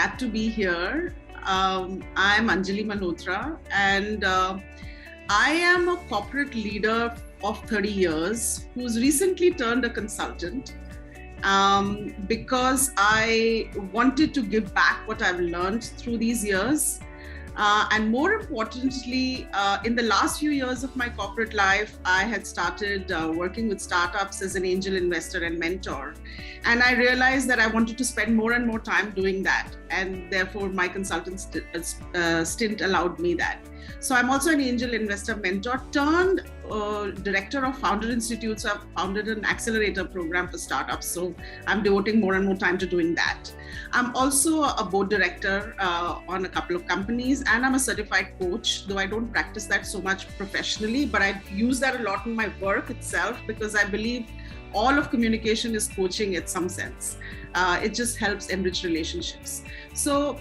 glad to be here. I'm Anjali Malhotra, and I am a corporate leader of 30 years who's recently turned a consultant because I wanted to give back what I've learned through these years. And more importantly, in the last few years of my corporate life, I had started working with startups as an angel investor and mentor. And I realized that I wanted to spend more and more time doing that. And therefore, my consultant stint allowed me that. So I'm also an angel investor mentor turned director of Founder Institutes. I've founded an accelerator program for startups. So I'm devoting more and more time to doing that. I'm also a board director on a couple of companies, and I'm a certified coach, though I don't practice that so much professionally, but I use that a lot in my work itself because I believe all of communication is coaching in some sense. It just helps enrich relationships. So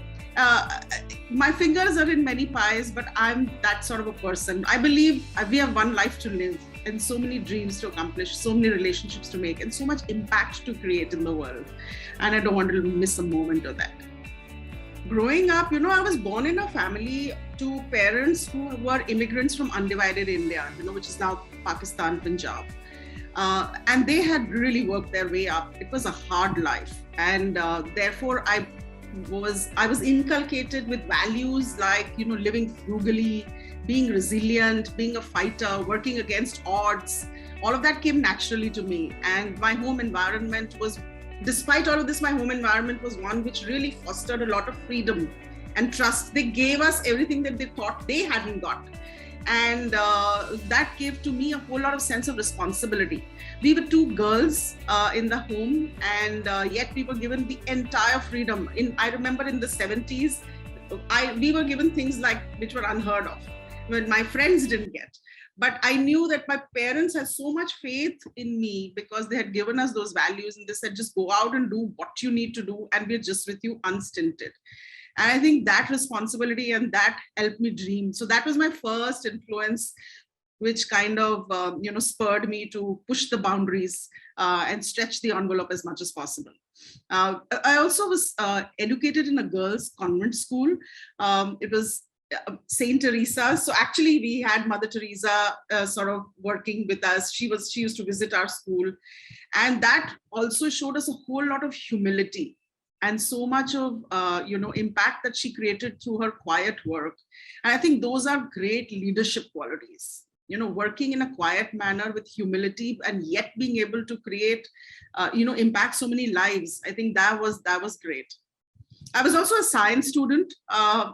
my fingers are in many pies, but I'm that sort of a person. I believe we have one life to live and so many dreams to accomplish, so many relationships to make, and so much impact to create in the world. And I don't want to miss a moment of that. Growing up, I was born in a family to parents who were immigrants from undivided India, which is now Pakistan, Punjab. And they had really worked their way up. It was a hard life. And therefore, I was inculcated with values like, living frugally, being resilient, being a fighter, working against odds. All of that came naturally to me. And my home environment was, despite all of this, my home environment was one which really fostered a lot of freedom and trust. They gave us everything that they thought they hadn't got. And that gave to me a whole lot of sense of responsibility. We were two girls in the home, and yet we were given the entire freedom. I remember in the 70s, we were given things which were unheard of, when my friends didn't get. But I knew that my parents had so much faith in me because they had given us those values, and they said, just go out and do what you need to do, and we're just with you unstinted. And I think that responsibility and that helped me dream. So that was my first influence, which kind of, spurred me to push the boundaries and stretch the envelope as much as possible. I also was educated in a girls' convent school. It was Saint Teresa. So actually we had Mother Teresa sort of working with us. She used to visit our school. And that also showed us a whole lot of humility and so much of, impact that she created through her quiet work. And I think those are great leadership qualities, working in a quiet manner with humility and yet being able to create, impact so many lives. I think that was great. I was also a science student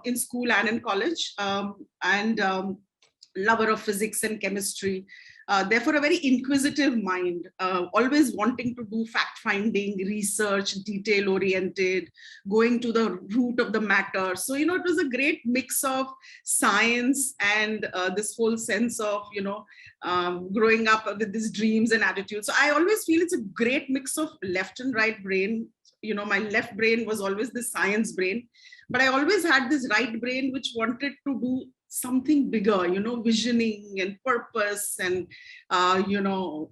in school and in college, and lover of physics and chemistry. Therefore, a very inquisitive mind, always wanting to do fact-finding, research, detail-oriented, going to the root of the matter. So, it was a great mix of science and this whole sense of, growing up with these dreams and attitudes. So I always feel it's a great mix of left and right brain. My left brain was always the science brain, but I always had this right brain which wanted to do something bigger, visioning and purpose and,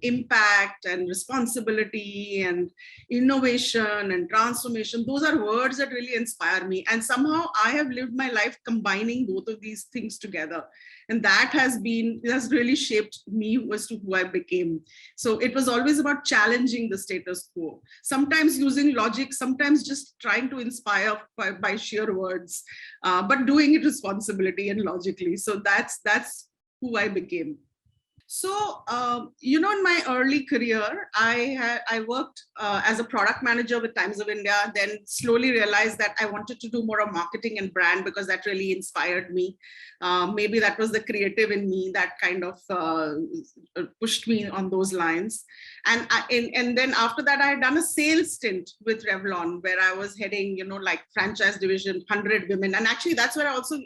impact and responsibility and innovation and transformation. Those are words that really inspire me. And somehow I have lived my life combining both of these things together. And that has really shaped me as to who I became. So it was always about challenging the status quo, sometimes using logic, sometimes just trying to inspire by sheer words, but doing it responsibly and logically. So that's who I became. So, in my early career, I worked as a product manager with Times of India, then slowly realized that I wanted to do more of marketing and brand because that really inspired me. Maybe that was the creative in me that kind of pushed me on those lines. And then after that, I had done a sales stint with Revlon, where I was heading, franchise division, 100 women. And actually, that's where I also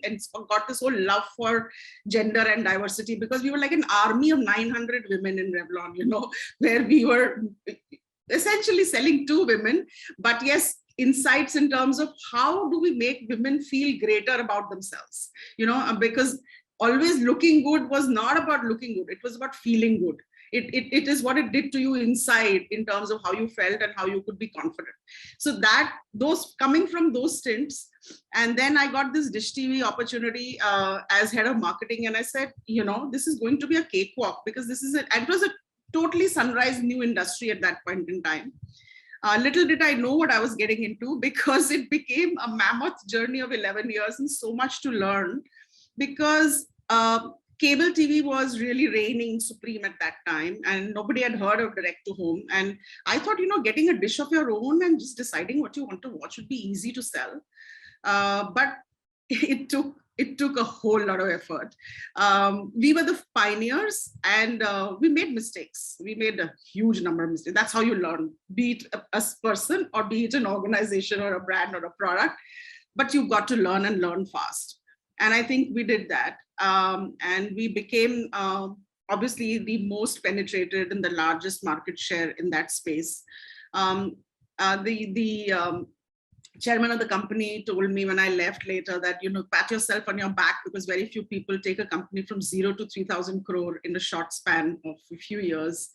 got this whole love for gender and diversity, because we were like an army of 900 women in Revlon, where we were essentially selling to women. But yes, insights in terms of how do we make women feel greater about themselves, because always looking good was not about looking good. It was about feeling good. It is what it did to you inside in terms of how you felt and how you could be confident. So that those coming from those stints, and then I got this Dish TV opportunity as head of marketing, and I said, this is going to be a cakewalk, because it was a totally sunrise new industry at that point in time. Little did I know what I was getting into, because it became a mammoth journey of 11 years and so much to learn, because cable TV was really reigning supreme at that time, and nobody had heard of direct to home. And I thought, getting a dish of your own and just deciding what you want to watch would be easy to sell. But it took a whole lot of effort. We were the pioneers, and we made mistakes. We made a huge number of mistakes. That's how you learn, be it a person or be it an organization or a brand or a product. But you've got to learn and learn fast. And I think we did that. And we became obviously the most penetrated and the largest market share in that space. The chairman of the company told me when I left later that, pat yourself on your back, because very few people take a company from 0 to 3,000 crore in a short span of a few years.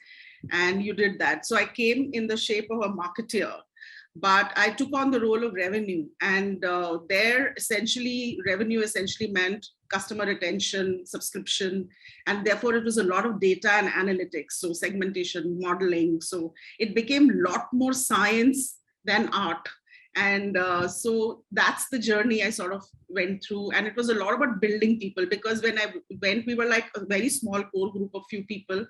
And you did that. So I came in the shape of a marketeer, but I took on the role of revenue, and revenue essentially meant customer retention, subscription, and therefore it was a lot of data and analytics, so segmentation, modeling. So it became a lot more science than art. And so that's the journey I sort of went through. And it was a lot about building people, because when I went, we were like a very small core group of few people,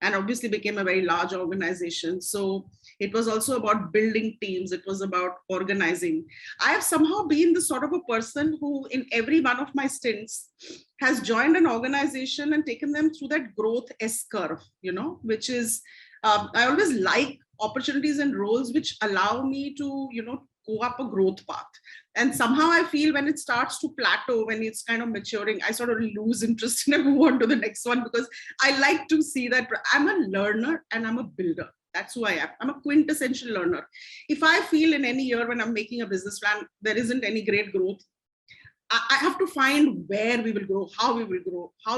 and obviously became a very large organization. So it was also about building teams. It was about organizing. I have somehow been the sort of a person who in every one of my stints has joined an organization and taken them through that growth S curve, which is, I always like opportunities and roles which allow me to, go up a growth path. And somehow I feel when it starts to plateau, when it's kind of maturing, I sort of lose interest and I move on to the next one, because I like to see that I'm a learner and I'm a builder. That's who I am. I'm a quintessential learner. If I feel in any year when I'm making a business plan, there isn't any great growth, I have to find where we will grow, how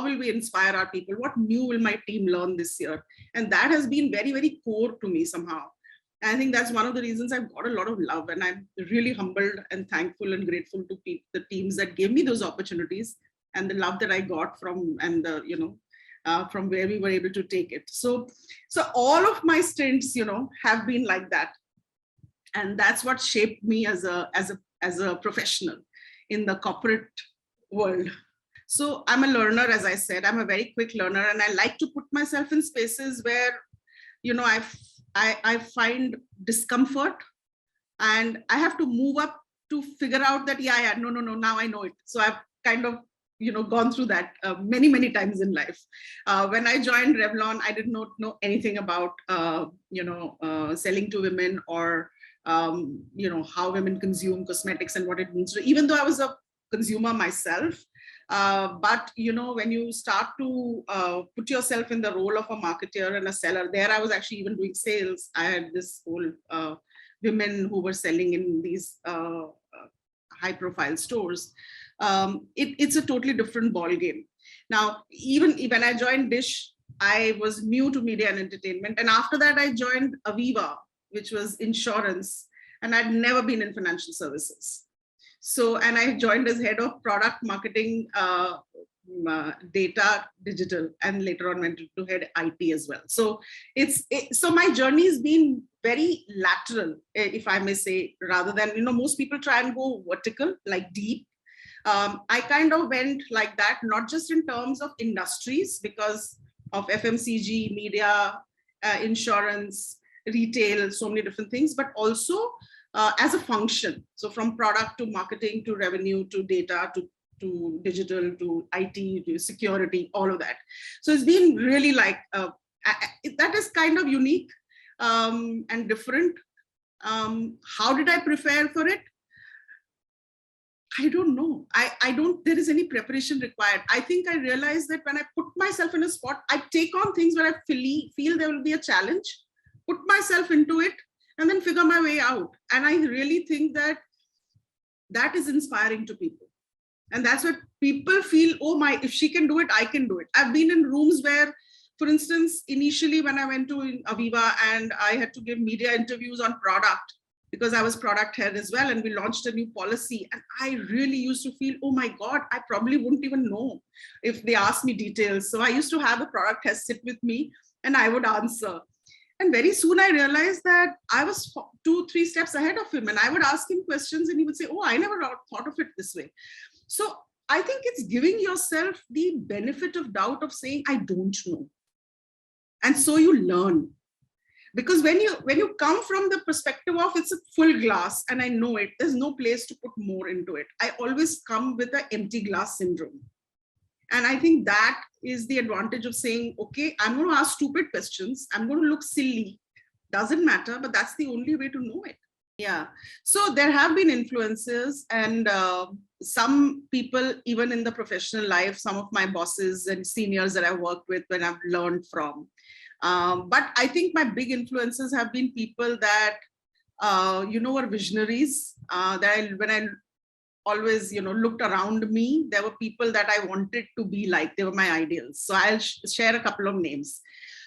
will we inspire our people, what new will my team learn this year? And that has been very, very core to me somehow. And I think that's one of the reasons I've got a lot of love, and I'm really humbled and thankful and grateful to the teams that gave me those opportunities, and the love that I got from, and the, from where we were able to take it. So all of my stints, have been like that. And that's what shaped me as a professional in the corporate world. So I'm a learner, as I said. I'm a very quick learner, and I like to put myself in spaces where, I find discomfort, and I have to move up to figure out that, no, now I know it. So I've kind of, gone through that many, many times in life. When I joined Revlon, I did not know anything about, selling to women, or, how women consume cosmetics and what it means. So even though I was a consumer myself, but when you start to put yourself in the role of a marketer and a seller, there I was actually even doing sales. I had this whole women who were selling in these high profile stores. It's a totally different ball game. Now, even when I joined Dish, I was new to media and entertainment. And after that, I joined Aviva, which was insurance, and I'd never been in financial services. So, and I joined as head of product marketing, data, digital, and later on went to head IT as well. So so my journey has been very lateral, if I may say, rather than, most people try and go vertical, like deep. I kind of went like that, not just in terms of industries, because of FMCG, media, insurance, retail, so many different things, but also as a function. So from product to marketing to revenue to data to digital to IT to security, all of that. So it's been really like, that is kind of unique and different. How did I prepare for it? I don't know. There is any preparation required. I think I realized that when I put myself in a spot, I take on things where I feel there will be a challenge, put myself into it, and then figure my way out. And I really think that that is inspiring to people. And that's what people feel, oh my, if she can do it, I can do it. I've been in rooms where For instance, initially when I went to Aviva and I had to give media interviews on product, because I was product head as well, and we launched a new policy. And I really used to feel, oh my God, I probably wouldn't even know if they asked me details. So I used to have the product head sit with me and I would answer. And very soon I realized that I was 2-3 steps ahead of him, and I would ask him questions and he would say, oh, I never thought of it this way. So I think it's giving yourself the benefit of doubt of saying, I don't know. And so you learn. Because when you come from the perspective of it's a full glass and I know it, there's no place to put more into it. I always come with an empty glass syndrome. And I think that is the advantage of saying, okay, I'm going to ask stupid questions. I'm going to look silly. Doesn't matter, but that's the only way to know it. Yeah. So there have been influences, and some people, even in the professional life, some of my bosses and seniors that I worked with, when I've learned from. But I think my big influences have been people that, were visionaries. When I always, looked around me, there were people that I wanted to be like. They were my ideals. So I'll share a couple of names.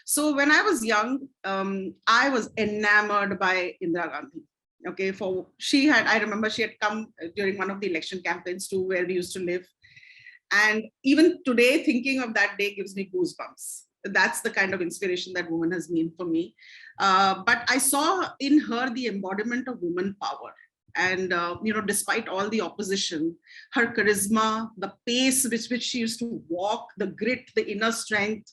So when I was young, I was enamored by Indira Gandhi. Okay, I remember she had come during one of the election campaigns to where we used to live. And even today, thinking of that day gives me goosebumps. That's the kind of inspiration that woman has been for me. But I saw in her the embodiment of woman power. And, despite all the opposition, her charisma, the pace with which she used to walk, the grit, the inner strength,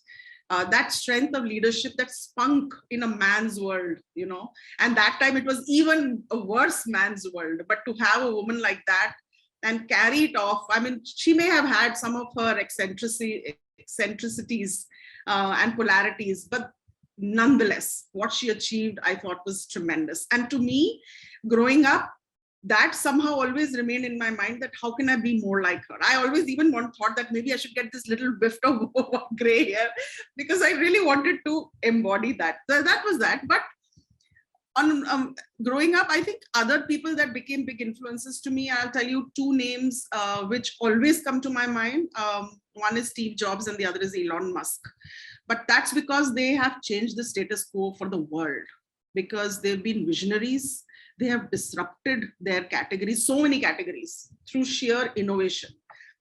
that strength of leadership, that spunk in a man's world, and that time it was even a worse man's world. But to have a woman like that and carry it off, I mean, she may have had some of her eccentricities and polarities, but nonetheless, what she achieved, I thought was tremendous. And to me, growing up, that somehow always remained in my mind, that how can I be more like her? I always even thought that maybe I should get this little whiff of gray hair, because I really wanted to embody that. So that was that. But on growing up, I think other people that became big influences to me, I'll tell you two names which always come to my mind. One is Steve Jobs and the other is Elon Musk. But that's because they have changed the status quo for the world, because they've been visionaries. They have disrupted their categories, so many categories, through sheer innovation.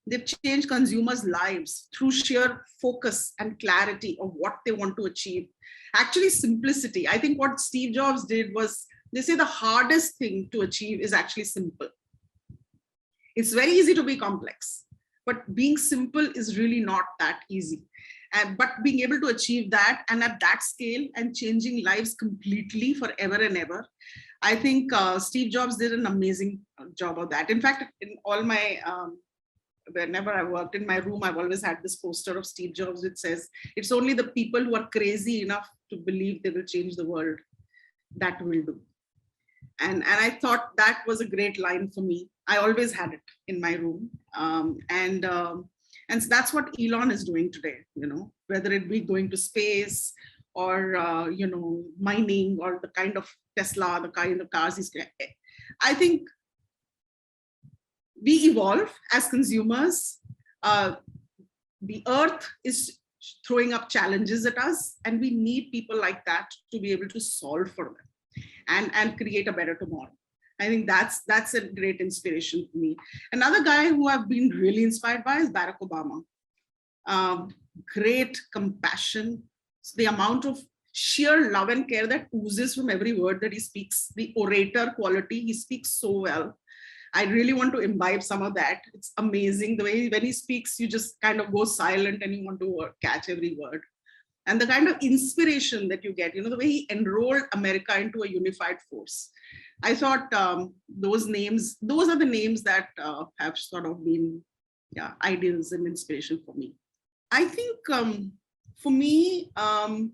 They've changed consumers' lives through sheer focus and clarity of what they want to achieve. Actually, simplicity. I think what Steve Jobs did was, they say the hardest thing to achieve is actually simple. It's very easy to be complex, but being simple is really not that easy. But being able to achieve that, and at that scale, and changing lives completely forever and ever, I think Steve Jobs did an amazing job of that. In fact, in all my, whenever I worked in my room, I've always had this poster of Steve Jobs which says, it's only the people who are crazy enough to believe they will change the world that will do. And I thought that was a great line for me. I always had it in my room. And so that's what Elon is doing today, whether it be going to space or, mining, or the kind of Tesla, the kind of cars he's getting. I think we evolve as consumers. The earth is throwing up challenges at us, and we need people like that to be able to solve for them and create a better tomorrow. I think that's a great inspiration for me. Another guy who I've been really inspired by is Barack Obama. Great compassion, the amount of sheer love and care that oozes from every word that he speaks, the orator quality, he speaks so well. I really want to imbibe some of that. It's amazing the way when he speaks, you just kind of go silent and you want to catch every word. And the kind of inspiration that you get, the way he enrolled America into a unified force. I thought those are the names that have sort of been ideals and inspiration for me. I think for me, I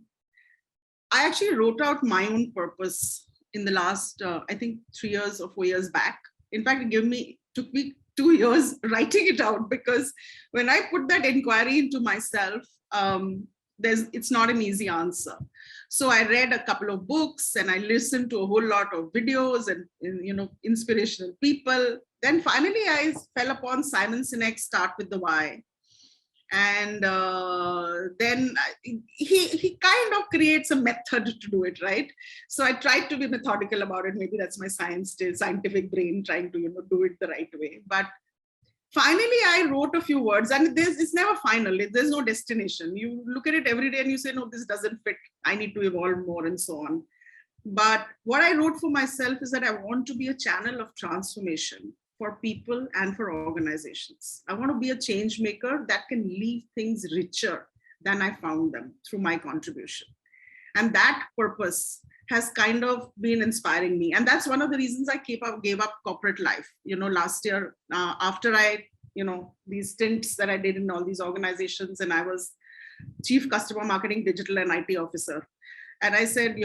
actually wrote out my own purpose in the last, I think 3 years or 4 years back. In fact, it took me 2 years writing it out, because when I put that inquiry into myself, it's not an easy answer. So I read a couple of books and I listened to a whole lot of videos and inspirational people. Then finally I fell upon Simon Sinek's Start with the Why. And then he kind of creates a method to do it, right? So I tried to be methodical about it. Maybe that's my scientific brain trying to do it the right way. But finally I wrote a few words, and it's never final. There's no destination. You look at it every day and you say, no, this doesn't fit, I need to evolve more, and so on. But what I wrote for myself is that I want to be a channel of transformation for people and for organizations. I want to be a change maker that can leave things richer than I found them through my contribution. And that purpose has kind of been inspiring me. And that's one of the reasons I gave up corporate life. Last year, after I, these stints that I did in all these organizations, and I was Chief Customer Marketing, Digital and IT Officer. And I said,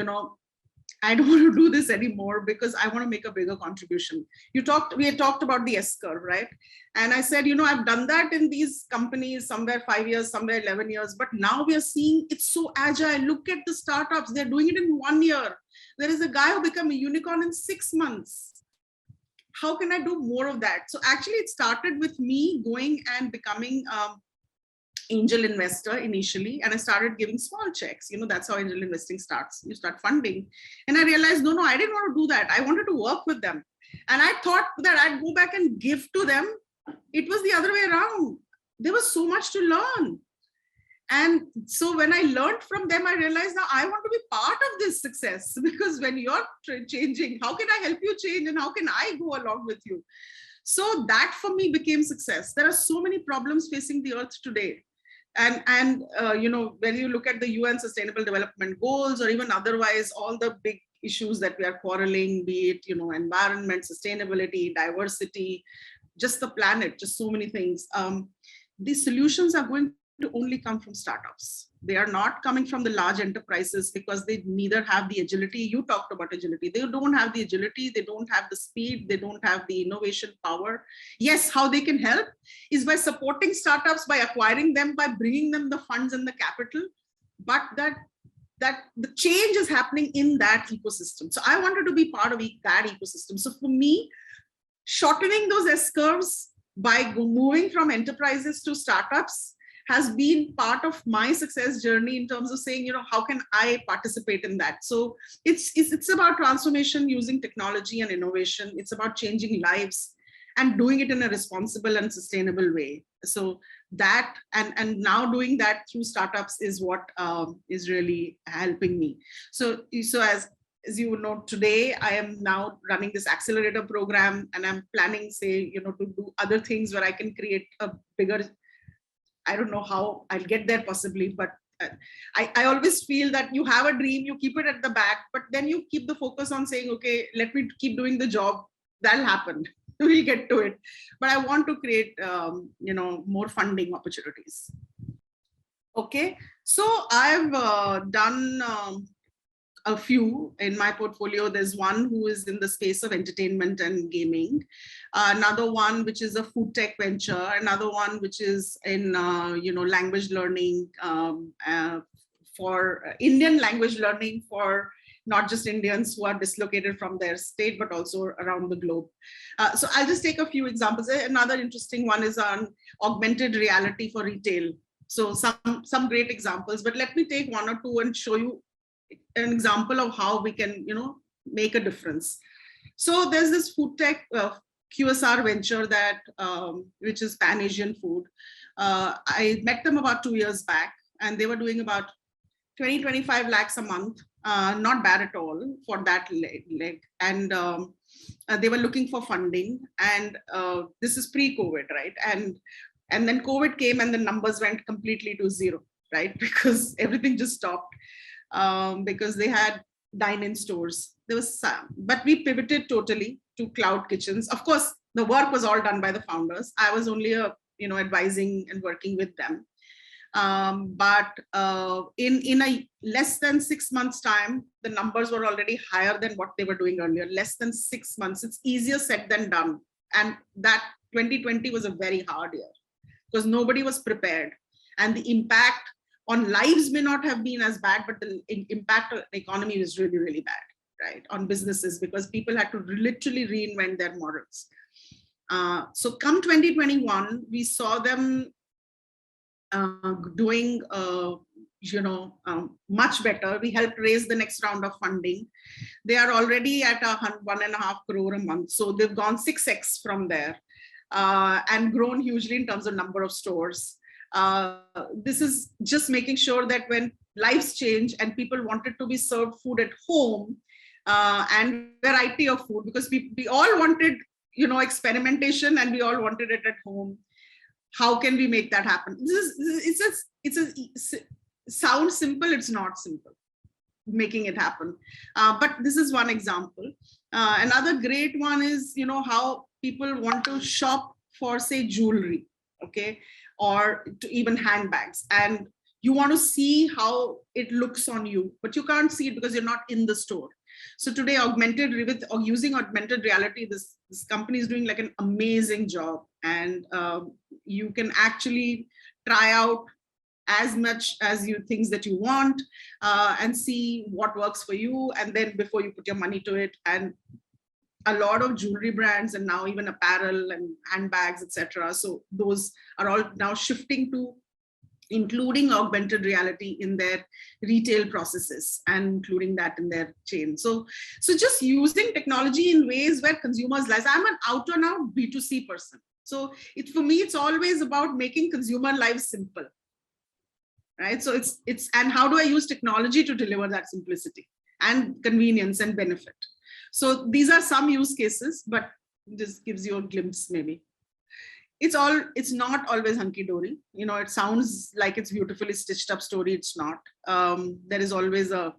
I don't want to do this anymore because I want to make a bigger contribution. We had talked about the S-curve, right? And I said, I've done that in these companies, somewhere 5 years, somewhere 11 years, but now we are seeing it's so agile. Look at the startups, they're doing it in 1 year. There is a guy who became a unicorn in 6 months. How can I do more of that? So actually it started with me going and becoming angel investor initially, and I started giving small checks. That's how angel investing starts. You start funding. And I realized, no, I didn't want to do that. I wanted to work with them. And I thought that I'd go back and give to them. It was the other way around. There was so much to learn. And so when I learned from them, I realized now I want to be part of this success, because when you're changing, how can I help you change, and how can I go along with you? So that for me became success. There are so many problems facing the earth today. And when you look at the UN Sustainable Development Goals, or even otherwise, all the big issues that we are quarreling, be it, environment, sustainability, diversity, just the planet, just so many things. These solutions are going to only come from startups. They are not coming from the large enterprises, because they neither have the agility. You talked about agility. They don't have the agility. They don't have the speed. They don't have the innovation power. Yes, how they can help is by supporting startups, by acquiring them, by bringing them the funds and the capital. But that the change is happening in that ecosystem. So I wanted to be part of that ecosystem. So for me, shortening those S-curves by moving from enterprises to startups has been part of my success journey, in terms of saying, how can I participate in that? So it's about transformation using technology and innovation. It's about changing lives and doing it in a responsible and sustainable way. So that, and now doing that through startups is what is really helping me. So as you would know, today I am now running this accelerator program, and I'm planning, say, to do other things where I can create a bigger, I don't know how I'll get there possibly, but I always feel that you have a dream, you keep it at the back, but then you keep the focus on saying, okay, let me keep doing the job. That'll happen. We'll get to it. But I want to create, more funding opportunities. Okay, so I've done a few in my portfolio. There's one who is in the space of entertainment and gaming, another one which is a food tech venture, another one which is in language learning, for Indian language learning for not just Indians who are dislocated from their state, but also around the globe. So I'll just take a few examples. Another interesting one is on augmented reality for retail. So some great examples, but let me take one or two and show you an example of how we can, make a difference. So there's this food tech QSR venture that, which is Pan-Asian food. I met them about 2 years back, and they were doing about 20-25 lakhs a month. Not bad at all for that leg. And they were looking for funding, and this is pre-COVID, right? And then COVID came, and the numbers went completely to zero, right? Because everything just stopped. Because they had dine-in stores. There was some, but we pivoted totally to cloud kitchens. Of course, the work was all done by the founders. I was only advising and working with them. But in a less than 6 months time, the numbers were already higher than what they were doing earlier. Less than 6 months. It's easier said than done. And that 2020 was a very hard year because nobody was prepared, and the impact on lives may not have been as bad, but the impact on the economy was really, really bad, right? On businesses, because people had to literally reinvent their models. So come 2021, we saw them doing much better. We helped raise the next round of funding. They are already at 1.5 crore a month, so they've gone 6x from there, and grown hugely in terms of number of stores. This is just making sure that when lives change and people wanted to be served food at home, and variety of food, because we all wanted experimentation, and we all wanted it at home. How can we make that happen? Sounds simple, it's not simple making it happen, but this is one example. Another great one is how people want to shop for, say, jewelry, okay, or to even handbags, and you want to see how it looks on you, but you can't see it because you're not in the store. So today, using augmented reality, this company is doing like an amazing job, and you can actually try out as much as things that you want, and see what works for you, and then before you put your money to it. And a lot of jewelry brands, and now even apparel and handbags, etc. So those are all now shifting to including augmented reality in their retail processes and including that in their chain. So just using technology in ways where consumers lives. I'm an out and out B2C person. So for me, it's always about making consumer lives simple, right? So it's and how do I use technology to deliver that simplicity and convenience and benefit? So these are some use cases, but this gives you a glimpse maybe. It's not always hunky-dory. It sounds like it's beautifully stitched up story. It's not. There is always a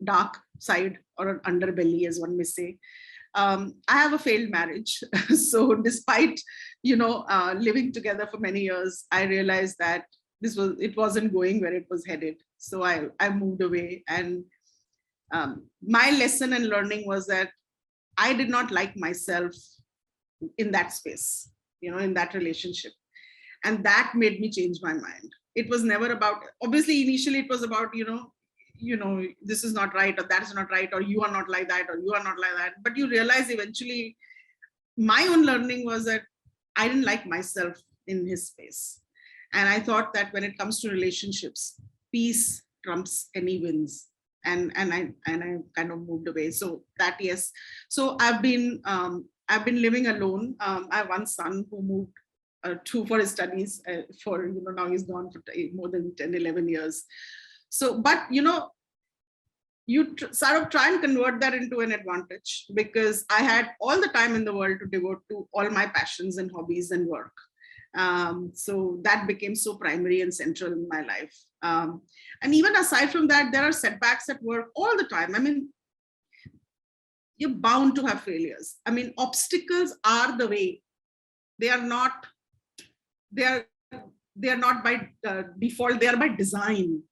dark side or an underbelly, as one may say. I have a failed marriage. So despite, living together for many years, I realized that it wasn't going where it was headed. So I moved away, and my lesson and learning was that I did not like myself in that space, in that relationship. And that made me change my mind. It was never about, obviously, initially it was about, this is not right, or that's not right, or you are not like that, or you are not like that. But you realize eventually, my own learning was that I didn't like myself in his space. And I thought that when it comes to relationships, peace trumps any wins. And I kind of moved away. So that, yes. So I've been living alone. I have one son who moved for his studies now he's gone for more than 10, 11 years. So, but you sort of try and convert that into an advantage, because I had all the time in the world to devote to all my passions and hobbies and work. So that became so primary and central in my life. And even aside from that, there are setbacks at work all the time. I mean, you're bound to have failures. I mean, obstacles are the way. They are not by default, they are by design,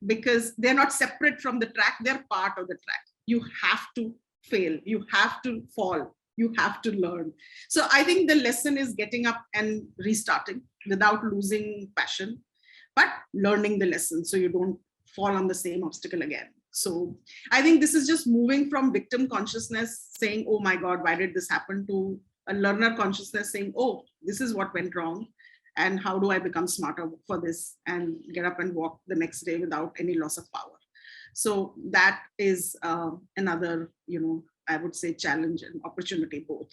because they're not separate from the track, they're part of the track. You have to fail, you have to fall, you have to learn. So I think the lesson is getting up and restarting without losing passion, but learning the lesson so you don't fall on the same obstacle again. So I think this is just moving from victim consciousness saying, oh my God, why did this happen, to a learner consciousness saying, oh, this is what went wrong, and how do I become smarter for this and get up and walk the next day without any loss of power. So that is another, I would say, challenge and opportunity both.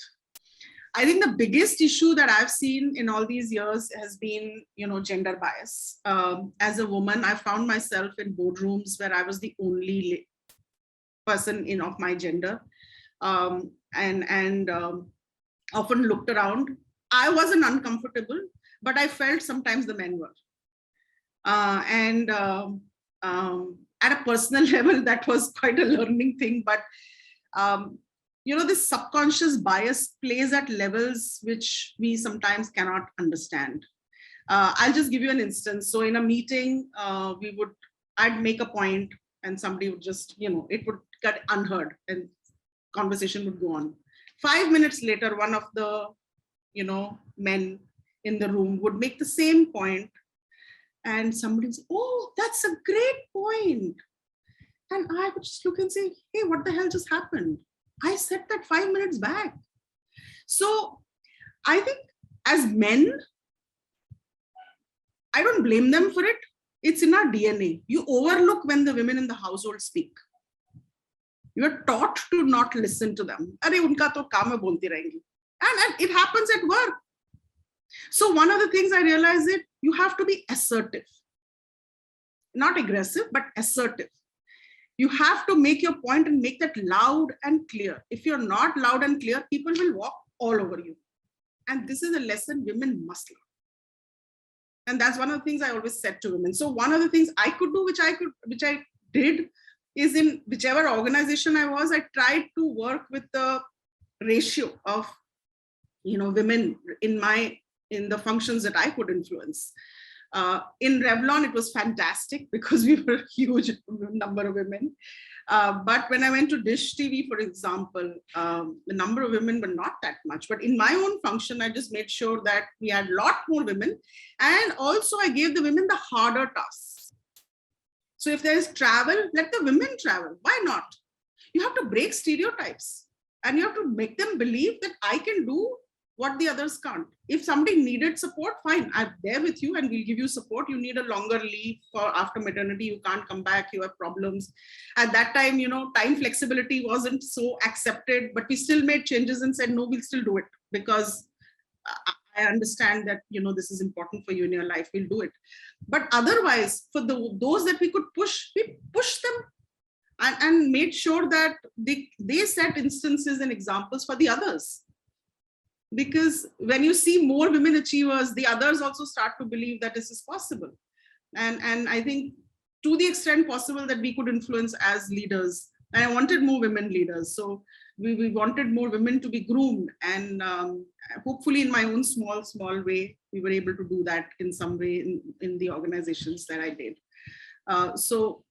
I think the biggest issue that I've seen in all these years has been, gender bias. As a woman, I found myself in boardrooms where I was the only person of my gender, and often looked around. I wasn't uncomfortable, but I felt sometimes the men were. At a personal level, that was quite a learning thing. But this subconscious bias plays at levels which we sometimes cannot understand. I'll just give you an instance. So in a meeting, I'd make a point, and somebody would just, it would get unheard, and conversation would go on. 5 minutes later, one of the, men in the room would make the same point, and somebody would say, oh, that's a great point. And I would just look and say, hey, what the hell just happened? I said that 5 minutes back. So I think as men, I don't blame them for it. It's in our DNA. You overlook when the women in the household speak. You are taught to not listen to them. Arey, unka to kaam hai, bolti rahengi. And it happens at work. So one of the things I realized is you have to be assertive. Not aggressive, but assertive. You have to make your point and make that loud and clear. If you're not loud and clear, people will walk all over you. And this is a lesson women must learn. And that's one of the things I always said to women. So one of the things I could do, which I did, is in whichever organization I was, I tried to work with the ratio of, women in the functions that I could influence. In Revlon, it was fantastic because we were a huge number of women. But when I went to Dish TV, for example, the number of women were not that much. But in my own function, I just made sure that we had a lot more women. And also I gave the women the harder tasks. So if there is travel, let the women travel. Why not? You have to break stereotypes and you have to make them believe that I can do what the others can't. If somebody needed support, fine, I'm there with you and we'll give you support. You need a longer leave for after maternity, you can't come back, you have problems. At that time, time flexibility wasn't so accepted, but we still made changes and said, no, we'll still do it because I understand that, this is important for you in your life, we'll do it. But otherwise, for those that we could push, we pushed them and made sure that they set instances and examples for the others. Because when you see more women achievers, the others also start to believe that this is possible. And I think to the extent possible that we could influence as leaders, and I wanted more women leaders. So we wanted more women to be groomed, and hopefully in my own small way, we were able to do that in some way in the organizations that I did. So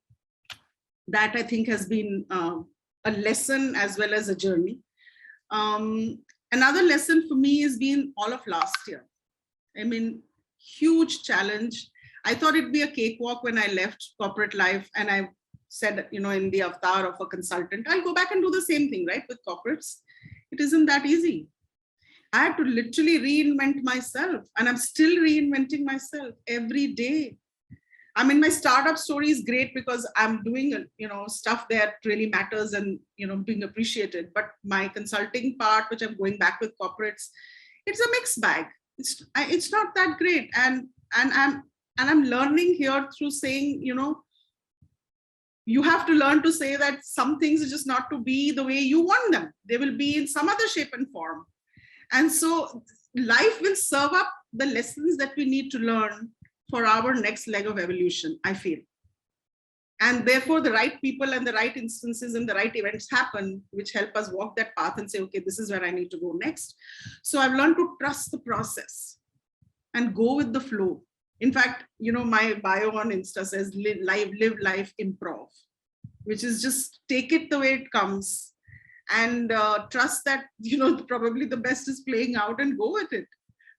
that I think has been a lesson as well as a journey. Another lesson for me has been all of last year. I mean, huge challenge. I thought it'd be a cakewalk when I left corporate life, and I said, in the avatar of a consultant, I'll go back and do the same thing, right, with corporates. It isn't that easy. I had to literally reinvent myself, and I'm still reinventing myself every day. I mean, my startup story is great because I'm doing, stuff that really matters and, being appreciated. But my consulting part, which I'm going back with corporates, it's a mixed bag. It's not that great. And I'm learning here through saying, you have to learn to say that some things are just not to be the way you want them. They will be in some other shape and form. And so life will serve up the lessons that we need to learn for our next leg of evolution, I feel. And therefore the right people and the right instances and the right events happen, which help us walk that path and say, okay, this is where I need to go next. So I've learned to trust the process and go with the flow. In fact, my bio on Insta says live life improv, which is just take it the way it comes and trust that, probably the best is playing out and go with it.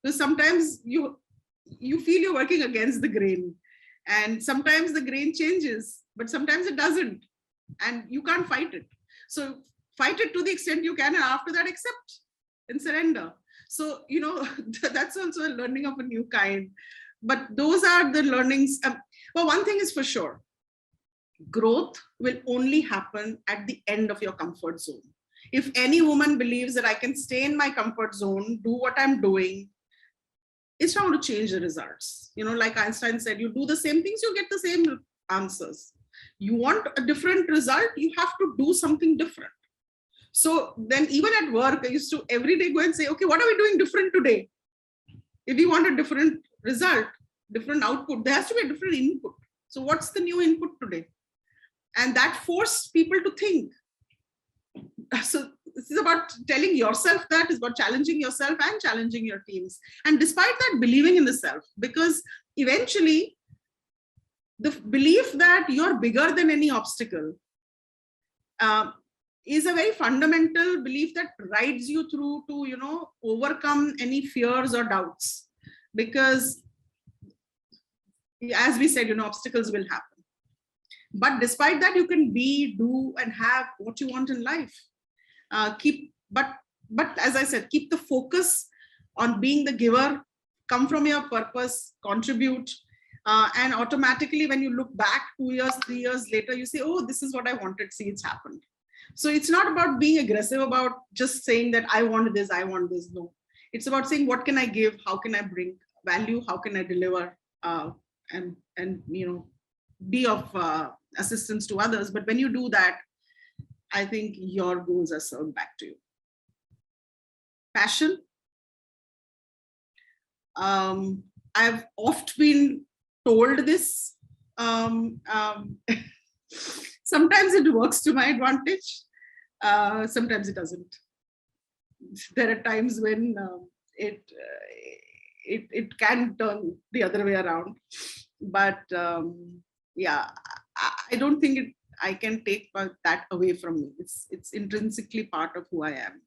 Because sometimes you feel you're working against the grain, and sometimes the grain changes, but sometimes it doesn't, and you can't fight it. So fight it to the extent you can, and after that accept and surrender. So that's also a learning of a new kind. But those are the learnings. But one thing is for sure, growth will only happen at the end of your comfort zone. If any woman believes that I can stay in my comfort zone, do what I'm doing, it's not going to change the results. Like Einstein said, you do the same things, you get the same answers. You want a different result, you have to do something different. So then even at work, I used to every day go and say, okay, what are we doing different today? If we want a different result, different output, there has to be a different input. So what's the new input today? And that forced people to think. So this is about telling yourself that, is about challenging yourself and challenging your teams. And despite that, believing in the self, because eventually the belief that you're bigger than any obstacle is a very fundamental belief that rides you through to, overcome any fears or doubts. Because as we said, obstacles will happen. But despite that, you can be, do, and have what you want in life. But as I said, keep the focus on being the giver, come from your purpose, contribute, And automatically, when you look back 2 years, 3 years later, you say, oh, this is what I wanted. See, it's happened. So it's not about being aggressive about just saying that I want this, I want this. No, it's about saying, what can I give? How can I bring value? How can I deliver? And be of assistance to others. But when you do that, I think your goals are served back to you. Passion. I've oft been told this. Sometimes it works to my advantage. Sometimes it doesn't. There are times when it can turn the other way around. But yeah, I don't think I can take that away from me. It's intrinsically part of who I am.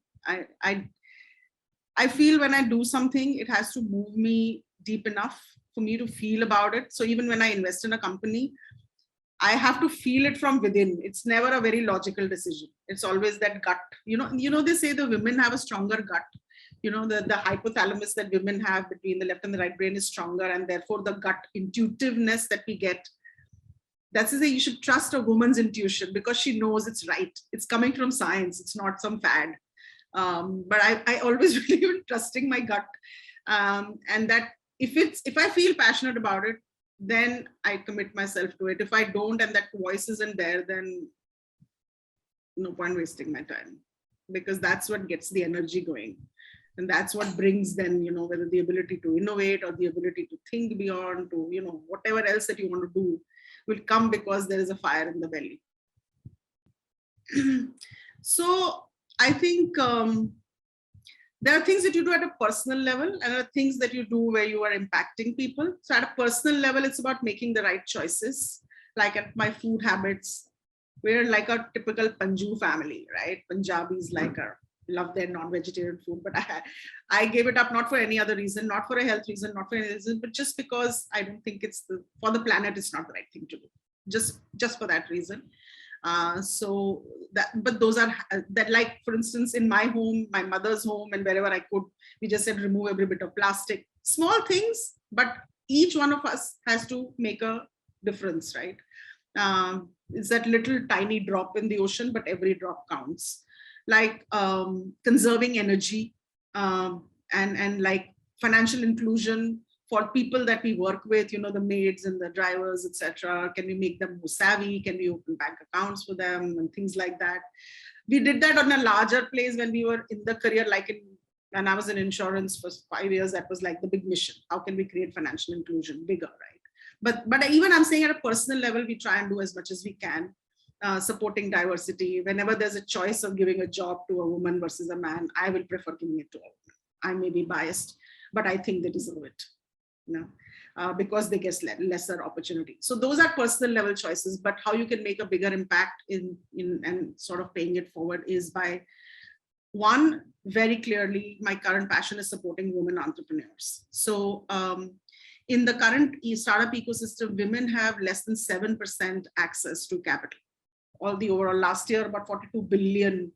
I feel when I do something, it has to move me deep enough for me to feel about it. So even when I invest in a company, I have to feel it from within. It's never a very logical decision. It's always that gut. They say the women have a stronger gut. The hypothalamus that women have between the left and the right brain is stronger, and therefore the gut intuitiveness that we get. That's to say, you should trust a woman's intuition because she knows it's right. It's coming from science. It's not some fad. But I always believe in trusting my gut, and that if I feel passionate about it, then I commit myself to it. If I don't, and that voice isn't there, then no point wasting my time, because that's what gets the energy going. And that's what brings then, whether the ability to innovate or the ability to think beyond, to, whatever else that you want to do will come because there is a fire in the belly. So I think there are things that you do at a personal level, and there are things that you do where you are impacting people. So at a personal level, it's about making the right choices. Like at my food habits, we're like a typical Panju family, right? Punjabis love their non-vegetarian food, but I gave it up not for any other reason, not for a health reason, not for any reason, but just because I don't think for the planet, it's not the right thing to do. Just for that reason. But those are that, like, for instance, in my home, my mother's home, and wherever I could, we just said remove every bit of plastic. Small things, but each one of us has to make a difference, right? It's that little tiny drop in the ocean, but every drop counts. Like conserving energy, and like financial inclusion for people that we work with, the maids and the drivers, etc. Can we make them more savvy? Can we open bank accounts for them and things like that? We did that on a larger place when we were in the career, when I was in insurance for 5 years. That was like the big mission. How can we create financial inclusion bigger, right? But even I'm saying at a personal level, we try and do as much as we can. Supporting diversity. Whenever there's a choice of giving a job to a woman versus a man, I will prefer giving it to a woman. I may be biased, but I think they deserve it. Because they get lesser opportunity. So those are personal level choices, but how you can make a bigger impact in and sort of paying it forward is by, one, very clearly, my current passion is supporting women entrepreneurs. So in the current startup ecosystem, women have less than 7% access to capital. All the overall last year, about 42 billion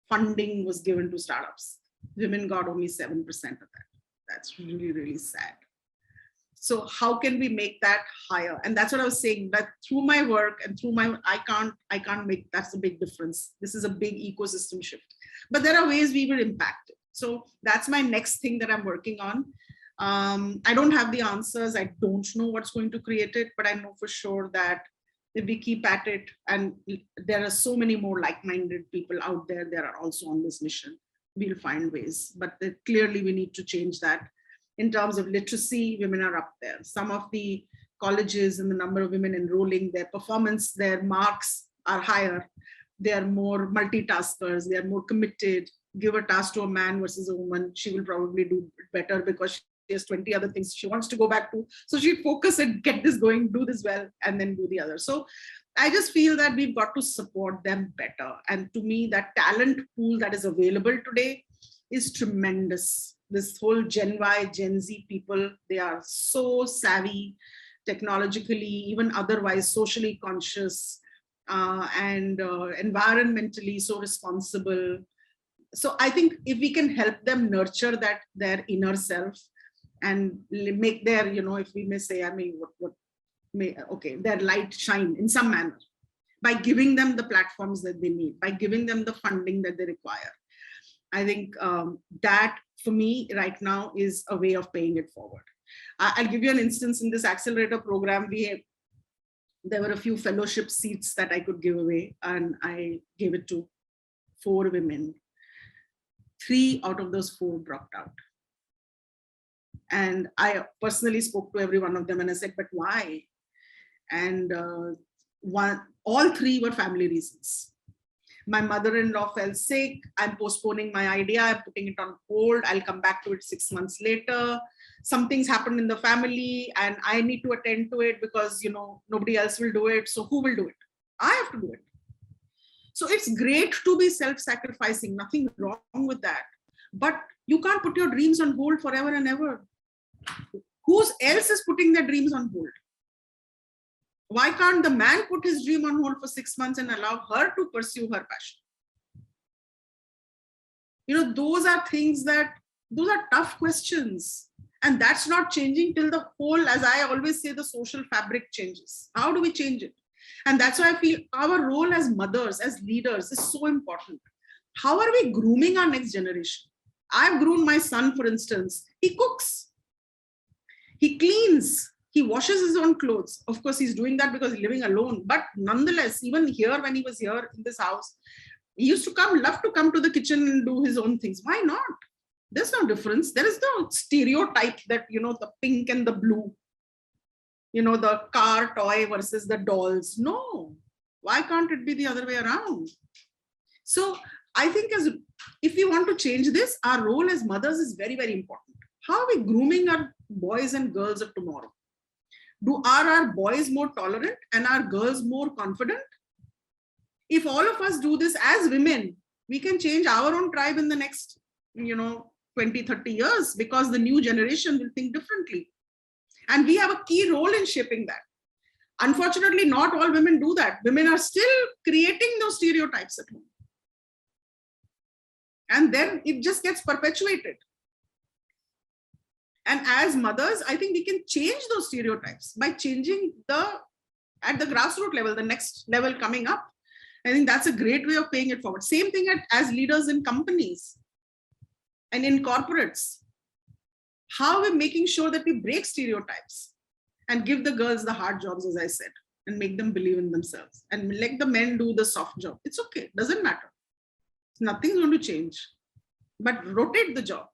funding was given to startups. Women got only 7% of that. That's really, really sad. So how can we make that higher? And that's what I was saying, that through my work and through I can't make, that's a big difference. This is a big ecosystem shift, but there are ways we will impact it. So that's my next thing that I'm working on. I don't have the answers. I don't know what's going to create it, but I know for sure that if we keep at it, and there are so many more like-minded people out there that are also on this mission, we'll find ways. But clearly we need to change that. In terms of literacy, women are up there. Some of the colleges and the number of women enrolling, their performance, their marks are higher. They are more multitaskers. They are more committed. Give a task to a man versus a woman, she will probably do better because she has 20 other things she wants to go back to. So she'd focus and get this going, do this well, and then do the other. So I just feel that we've got to support them better. And to me, that talent pool that is available today is tremendous. This whole Gen Y, Gen Z people, they are so savvy, technologically, even otherwise socially conscious, and environmentally so responsible. So I think if we can help them nurture their inner self and make their, if we may say, I mean, what their light shine in some manner, by giving them the platforms that they need, by giving them the funding that they require. I think that for me right now is a way of paying it forward. I'll give you an instance. In this accelerator program, there were a few fellowship seats that I could give away, and I gave it to 4 women. 3 out of those 4 dropped out. And I personally spoke to every one of them and I said, but why? And all 3 were family reasons. My mother-in-law fell sick. I'm postponing my idea. I'm putting it on hold. I'll come back to it 6 months later. Something's happened in the family and I need to attend to it because, nobody else will do it. So who will do it? I have to do it. So it's great to be self-sacrificing. Nothing wrong with that. But you can't put your dreams on hold forever and ever. Who else is putting their dreams on hold? Why can't the man put his dream on hold for 6 months and allow her to pursue her passion? Those are tough questions. And that's not changing till the whole, as I always say, the social fabric changes. How do we change it? And that's why I feel our role as mothers, as leaders, is so important. How are we grooming our next generation? I've groomed my son, for instance. He cooks. He cleans. He washes his own clothes. Of course, he's doing that because he's living alone. But nonetheless, even here, when he was here in this house, he used to love to come to the kitchen and do his own things. Why not? There's no difference. There is no stereotype that, the pink and the blue, the car toy versus the dolls. No. Why can't it be the other way around? So I think if we want to change this, our role as mothers is very, very important. How are we grooming our boys and girls of tomorrow? Are our boys more tolerant and our girls more confident? If all of us do this as women, we can change our own tribe in the next, 20, 30 years, because the new generation will think differently. And we have a key role in shaping that. Unfortunately, not all women do that. Women are still creating those stereotypes at home. And then it just gets perpetuated. And as mothers, I think we can change those stereotypes by changing at the grassroots level, the next level coming up. I think that's a great way of paying it forward. Same thing as leaders in companies and in corporates. How are we making sure that we break stereotypes and give the girls the hard jobs, as I said, and make them believe in themselves and let the men do the soft job? It's okay. Doesn't matter. Nothing's going to change, but rotate the job.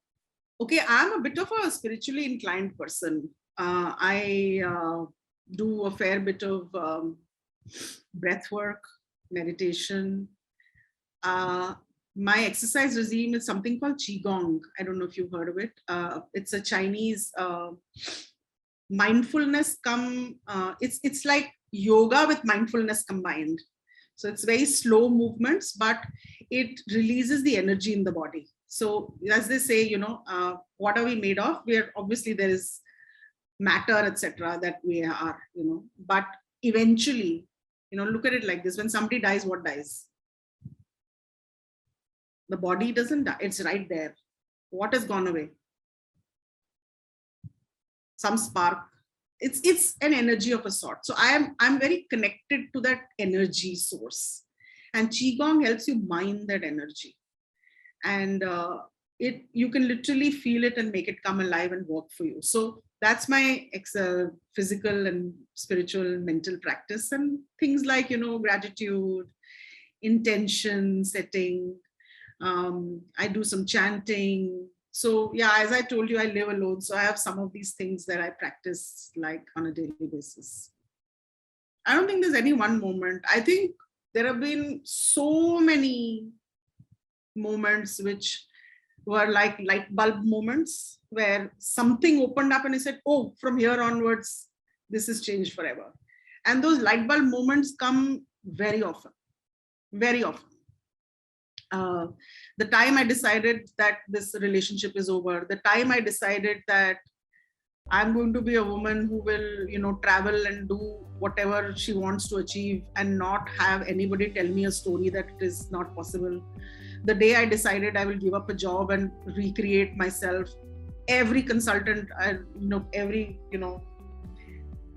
Okay, I'm a bit of a spiritually inclined person. I do a fair bit of breath work, meditation. My exercise regime is something called Qigong. I don't know if you've heard of it. It's a Chinese mindfulness it's like yoga with mindfulness combined. So it's very slow movements, but it releases the energy in the body. So as they say, what are we made of? Obviously there is matter, etc., that we are, but eventually, look at it like this. When somebody dies, what dies? The body doesn't die. It's right there. What has gone away? Some spark. It's an energy of a sort. So I'm very connected to that energy source. And Qigong helps you mine that energy. And you can literally feel it and make it come alive and work for you. So that's my physical and spiritual mental practice, and things like, gratitude, intention setting. I do some chanting. So yeah, as I told you, I live alone. So I have some of these things that I practice like on a daily basis. I don't think there's any one moment. I think there have been so many moments which were like light bulb moments where something opened up and I said, oh, from here onwards, this has changed forever. And those light bulb moments come very often, very often. The time I decided that this relationship is over, the time I decided that I'm going to be a woman who will, travel and do whatever she wants to achieve and not have anybody tell me a story that it is not possible. The day I decided I will give up a job and recreate myself, every consultant,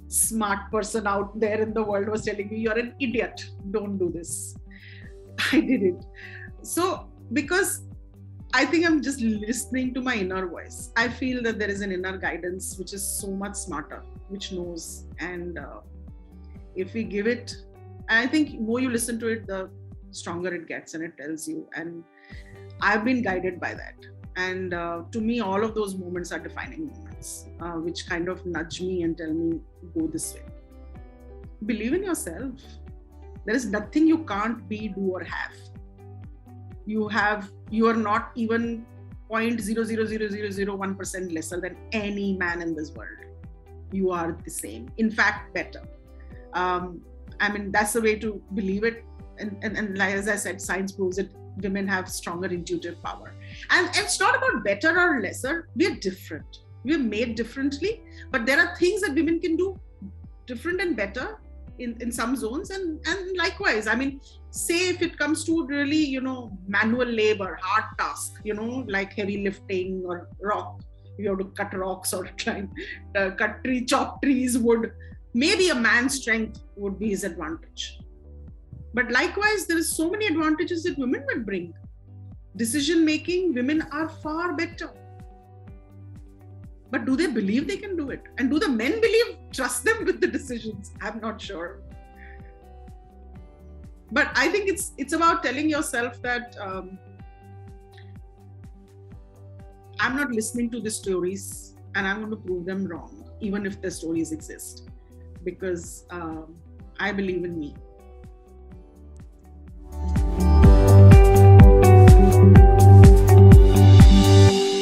smart person out there in the world was telling me, you're an idiot, don't do this. I did it. So, because I think I'm just listening to my inner voice. I feel that there is an inner guidance which is so much smarter, which knows. And if we give it, and I think more you listen to it, the stronger it gets and it tells you. And I've been guided by that. And to me, all of those moments are defining moments, which kind of nudge me and tell me, go this way. Believe in yourself. There is nothing you can't be, do, or have. You are not even 0.00001% lesser than any man in this world. You are the same. In fact, better. That's the way to believe it. And like, as I said, science proves it. Women have stronger intuitive power. And it's not about better or lesser. We're different. We're made differently. But there are things that women can do different and better in some zones. And likewise, say if it comes to really, manual labor, hard task, like heavy lifting or rock, you have to cut rocks or climb, cut tree, chop trees, wood. Maybe a man's strength would be his advantage. But likewise, there is so many advantages that women will bring. Decision making, women are far better. But do they believe they can do it? And do the men trust them with the decisions? I'm not sure. But I think it's about telling yourself that I'm not listening to the stories and I'm going to prove them wrong, even if the stories exist, because I believe in me.